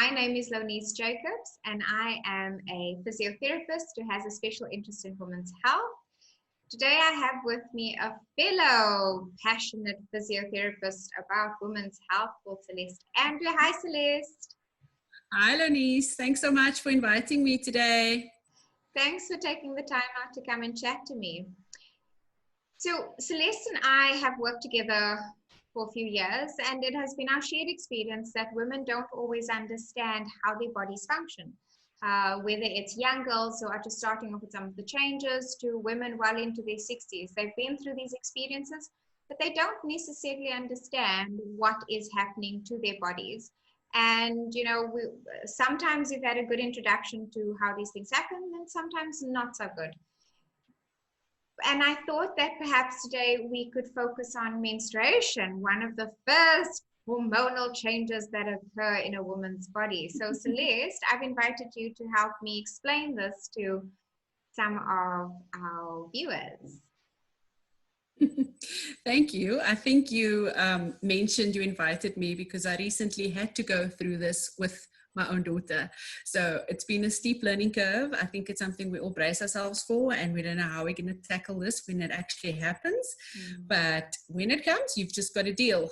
My name is Lonice Jacobs, and I am a physiotherapist who has a special interest in women's health. Today, I have with me a fellow passionate physiotherapist about women's health called Celeste Andrea. Hi, Celeste. Hi, Lonice. Thanks so much for inviting me today. Thanks for taking the time out to come and chat to me. So, Celeste and I have worked together for a few years, and it has been our shared experience that women don't always understand how their bodies function. Whether it's young girls who are just starting off with some of the changes to women well into their 60s. They've been through these experiences, but they don't necessarily understand what is happening to their bodies. And, you know, sometimes we've had a good introduction to how these things happen, and sometimes not so good. And I thought that perhaps today we could focus on menstruation, one of the first hormonal changes that occur in a woman's body. So Celeste, I've invited you to help me explain this to some of our viewers. Thank you. I think you mentioned you invited me because I recently had to go through this with my own daughter. So it's been a steep learning curve. I think it's something we all brace ourselves for, and we don't know how we're going to tackle this when it actually happens. But when it comes, you've just got to deal.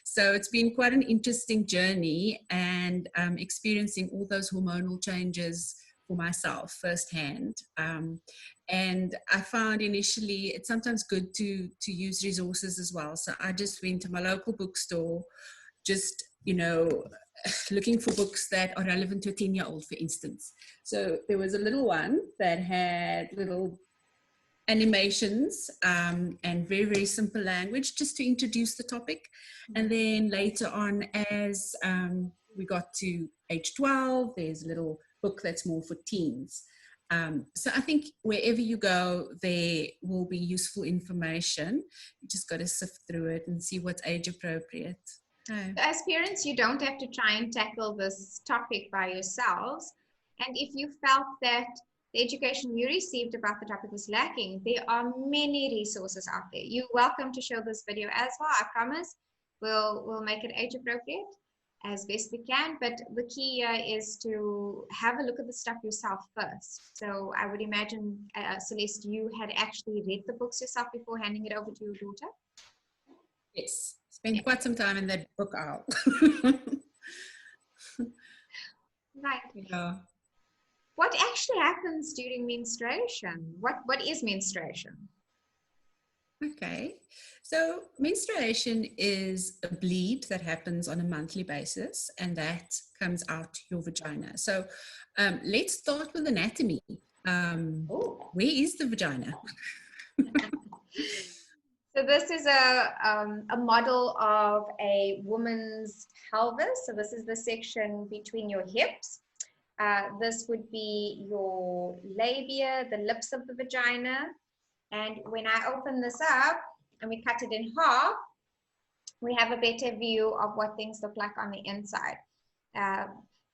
So it's been quite an interesting journey, and experiencing all those hormonal changes for myself firsthand. And I found initially it's sometimes good to use resources as well. So I just went to my local bookstore, just, you know, looking for books that are relevant to a 10-year-old, for instance. So there was a little one that had little animations and very, very simple language just to introduce the topic. And then later on, as we got to age 12, there's a little book that's more for teens. So I think wherever you go, there will be useful information. You just got to sift through it and see what's age appropriate. As parents, you don't have to try and tackle this topic by yourselves. And if you felt that the education you received about the topic was lacking, there are many resources out there. You're welcome to show this video as well. I promise we'll make it age appropriate as best we can. But the key is to have a look at the stuff yourself first. So I would imagine, Celeste, you had actually read the books yourself before handing it over to your daughter? Yes. Spent quite some time in that book aisle. Right. Yeah. What actually happens during menstruation? What is menstruation? Okay. So menstruation is a bleed that happens on a monthly basis, and that comes out your vagina. So let's start with anatomy. Where is the vagina? So this is a model of a woman's pelvis. So this is the section between your hips. This would be your labia, the lips of the vagina. And when I open this up and we cut it in half, we have a better view of what things look like on the inside.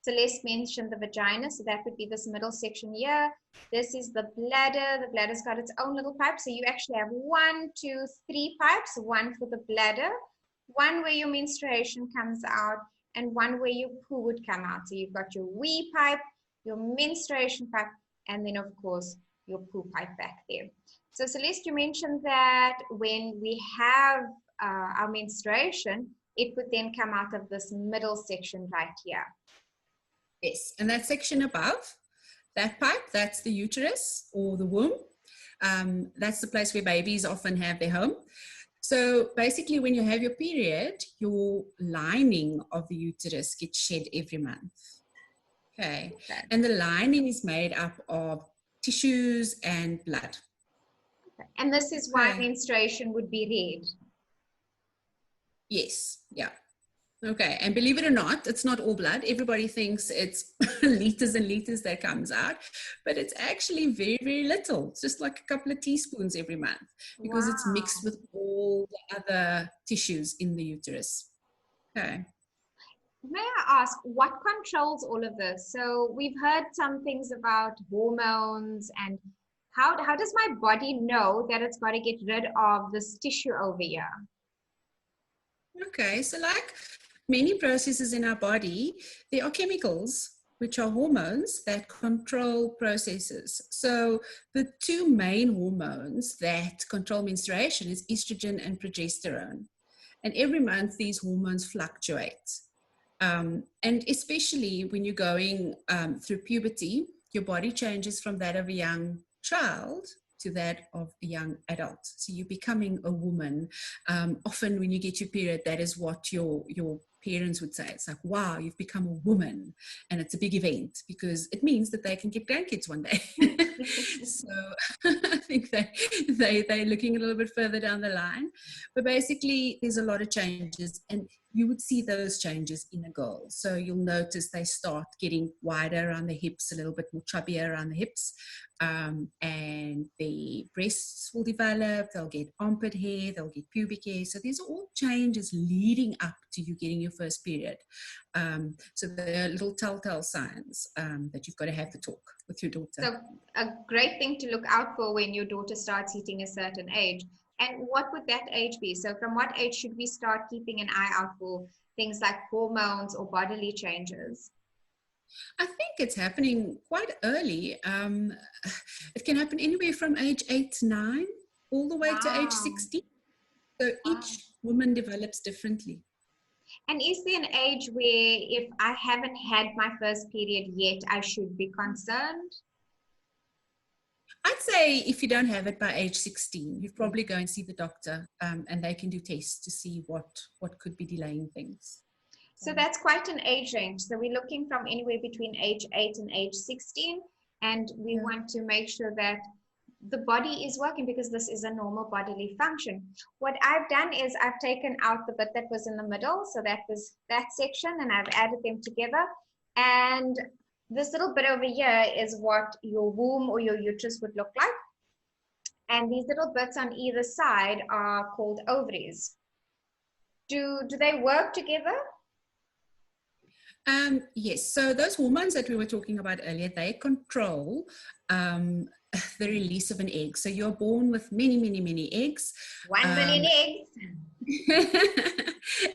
Celeste mentioned the vagina, so that would be this middle section here. This is the bladder. The bladder's got its own little pipe. So you actually have 1, 2, 3 pipes, one for the bladder, one where your menstruation comes out, and one where your poo would come out. So you've got your wee pipe, your menstruation pipe, and then of course your poo pipe back there. So Celeste, you mentioned that when we have our menstruation, it would then come out of this middle section right here. Yes, and that section above, that pipe, that's the uterus or the womb. That's the place where babies often have their home. So basically when you have your period, your lining of the uterus gets shed every month. Okay. And the lining is made up of tissues and blood. Okay. And this is why menstruation would be red. Yes, yeah. Okay, and believe it or not, it's not all blood. Everybody thinks it's liters and liters that comes out, but it's actually very, very little. It's just like a couple of teaspoons every month because it's mixed with all the other tissues in the uterus. Okay. May I ask, what controls all of this? So we've heard some things about hormones, and how does my body know that it's got to get rid of this tissue over here? Okay, so like many processes in our body, there are chemicals, which are hormones that control processes. So the two main hormones that control menstruation is estrogen and progesterone. And every month, these hormones fluctuate. And especially when you're going through puberty, your body changes from that of a young child to that of a young adult. So you're becoming a woman. Often when you get your period, that is what your parents would say. It's like, wow, you've become a woman. And it's a big event because it means that they can get grandkids one day. So I think they're looking a little bit further down the line. But basically, there's a lot of changes. And you would see those changes in a girl. So you'll notice they start getting wider around the hips, a little bit more chubbier around the hips. And the breasts will develop, they'll get armpit hair, they'll get pubic hair. So these are all changes leading up to you getting your first period. So there are little telltale signs that you've got to have the talk with your daughter. So a great thing to look out for when your daughter starts hitting a certain age. And what would that age be? So from what age should we start keeping an eye out for things like hormones or bodily changes? I think it's happening quite early. It can happen anywhere from age 8, 9, all the way to age 16. So each woman develops differently. And is there an age where if I haven't had my first period yet, I should be concerned? I'd say if you don't have it by age 16, you probably go and see the doctor and they can do tests to see what could be delaying things. So that's quite an age range. So we're looking from anywhere between age 8 and age 16. And we want to make sure that the body is working because this is a normal bodily function. What I've done is I've taken out the bit that was in the middle. So that was that section and I've added them together. And this little bit over here is what your womb or your uterus would look like. And these little bits on either side are called ovaries. Do they work together? Yes, so those hormones that we were talking about earlier, they control the release of an egg. So you're born with many, many, many eggs. 1 million eggs.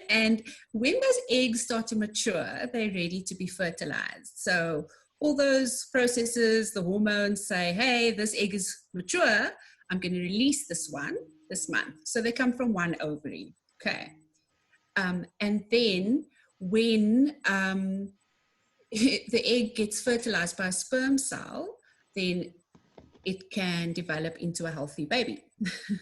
And when those eggs start to mature, they're ready to be fertilized. So all those processes, the hormones say, hey, this egg is mature. I'm going to release this one this month. So they come from one ovary. Okay. And then when the egg gets fertilized by a sperm cell, then it can develop into a healthy baby.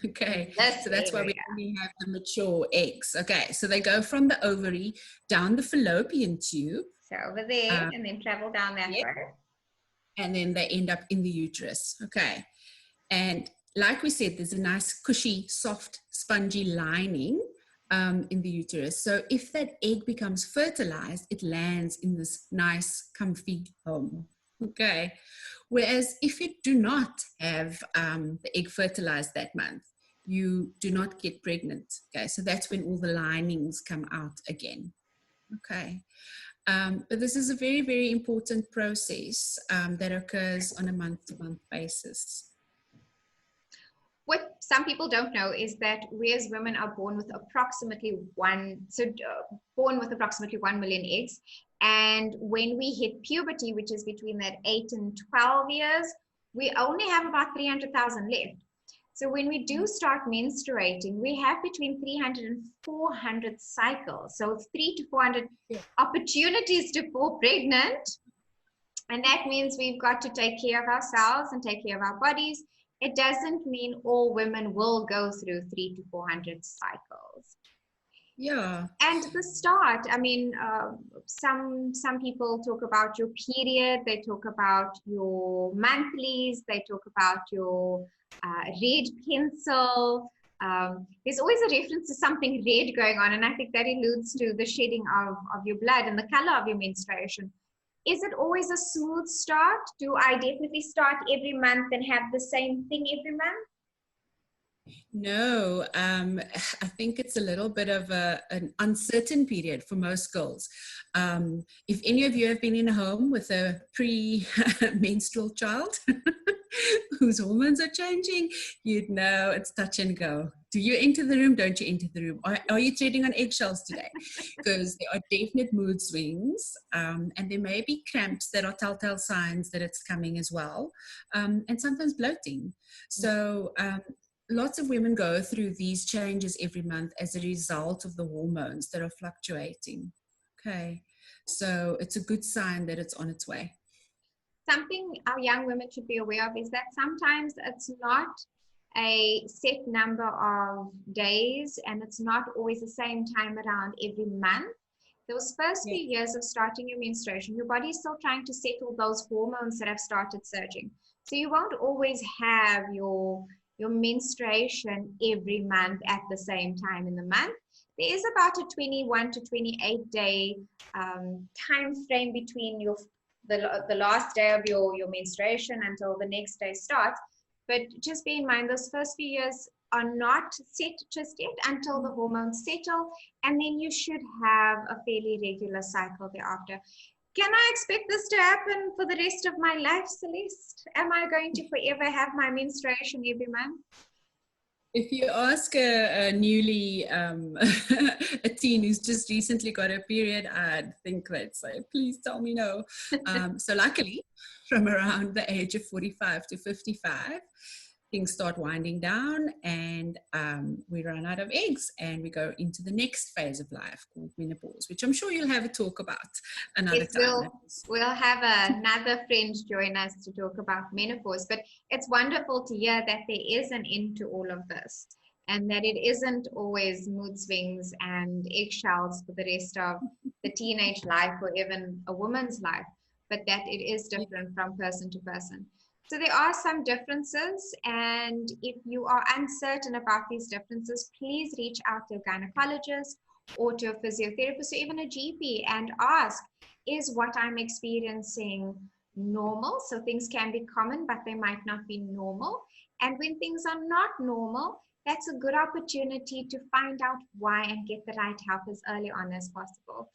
Okay, so that's why we only have the mature eggs. Okay, so they go from the ovary down the fallopian tube. So over there, and then travel down that way. And then they end up in the uterus. Okay, and like we said, there's a nice cushy, soft, spongy lining in the uterus. So if that egg becomes fertilized, it lands in this nice, comfy home. Okay. Whereas if you do not have the egg fertilized that month, you do not get pregnant. Okay. So that's when all the linings come out again. Okay. But this is a very, very important process that occurs on a month-to-month basis. What some people don't know is that we as women are born with approximately 1 million eggs. And when we hit puberty, which is between that 8 and 12 years, we only have about 300,000 left. So when we do start menstruating, we have between 300 and 400 cycles. So 300 to 400 opportunities to fall pregnant. And that means we've got to take care of ourselves and take care of our bodies. It doesn't mean all women will go through 300 to 400 cycles. Yeah. And the start, I mean, some people talk about your period, they talk about your monthlies, they talk about your red pencil. There's always a reference to something red going on, and I think that alludes to the shedding of your blood and the color of your menstruation. Is it always a smooth start? Do I definitely start every month and have the same thing every month? No, I think it's a little bit of an uncertain period for most girls. If any of you have been in a home with a pre-menstrual child whose hormones are changing, you'd know it's touch and go. Do you enter the room? Don't you enter the room? Are you treading on eggshells today? Because there are definite mood swings, and there may be cramps that are telltale signs that it's coming as well, and sometimes bloating. So lots of women go through these changes every month as a result of the hormones that are fluctuating. Okay, so it's a good sign that it's on its way. Something our young women should be aware of is that sometimes it's not a set number of days, and it's not always the same time around every month. Those first few years of starting your menstruation, your body is still trying to settle those hormones that have started surging. So you won't always have your menstruation every month at the same time in the month. There is about a 21 to 28 day time frame between the last day of your menstruation until the next day starts. But just bear in mind, those first few years are not set just yet until the hormones settle, and then you should have a fairly regular cycle thereafter. Can I expect this to happen for the rest of my life, Celeste? Am I going to forever have my menstruation every month? If you ask a newly, a teen who's just recently got a period, I'd think they'd say, please tell me no. So luckily, from around the age of 45 to 55, things start winding down, and we run out of eggs, and we go into the next phase of life called menopause, which I'm sure you'll have a talk about another time. We'll have another friend join us to talk about menopause, but it's wonderful to hear that there is an end to all of this, and that it isn't always mood swings and eggshells for the rest of the teenage life or even a woman's life, but that it is different from person to person. So there are some differences, and if you are uncertain about these differences, please reach out to a gynecologist or to a physiotherapist or even a GP and ask, is what I'm experiencing normal? So things can be common, but they might not be normal. And when things are not normal, that's a good opportunity to find out why and get the right help as early on as possible.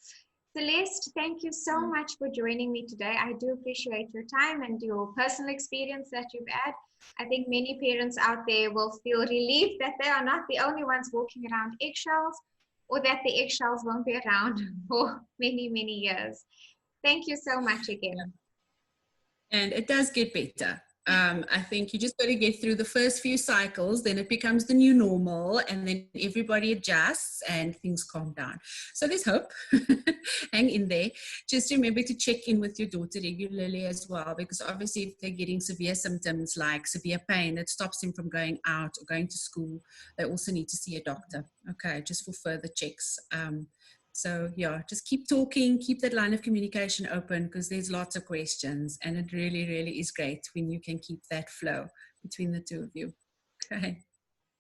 Celeste, thank you so much for joining me today. I do appreciate your time and your personal experience that you've had. I think many parents out there will feel relieved that they are not the only ones walking around eggshells, or that the eggshells won't be around for many, many years. Thank you so much again. And it does get better. I think you just got to get through the first few cycles, then it becomes the new normal, and then everybody adjusts and things calm down. So there's hope. Hang in there. Just remember to check in with your daughter regularly as well, because obviously if they're getting severe symptoms like severe pain that stops them from going out or going to school, they also need to see a doctor, okay, just for further checks. So yeah, just keep talking, keep that line of communication open, because there's lots of questions, and it really, really is great when you can keep that flow between the two of you. Okay.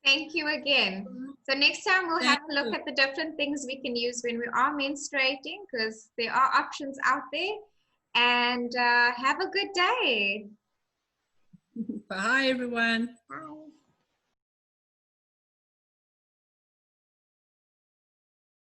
Thank you again. So next time we'll have a look at the different things we can use when we are menstruating, because there are options out there. And have a good day. Bye, everyone. Bye.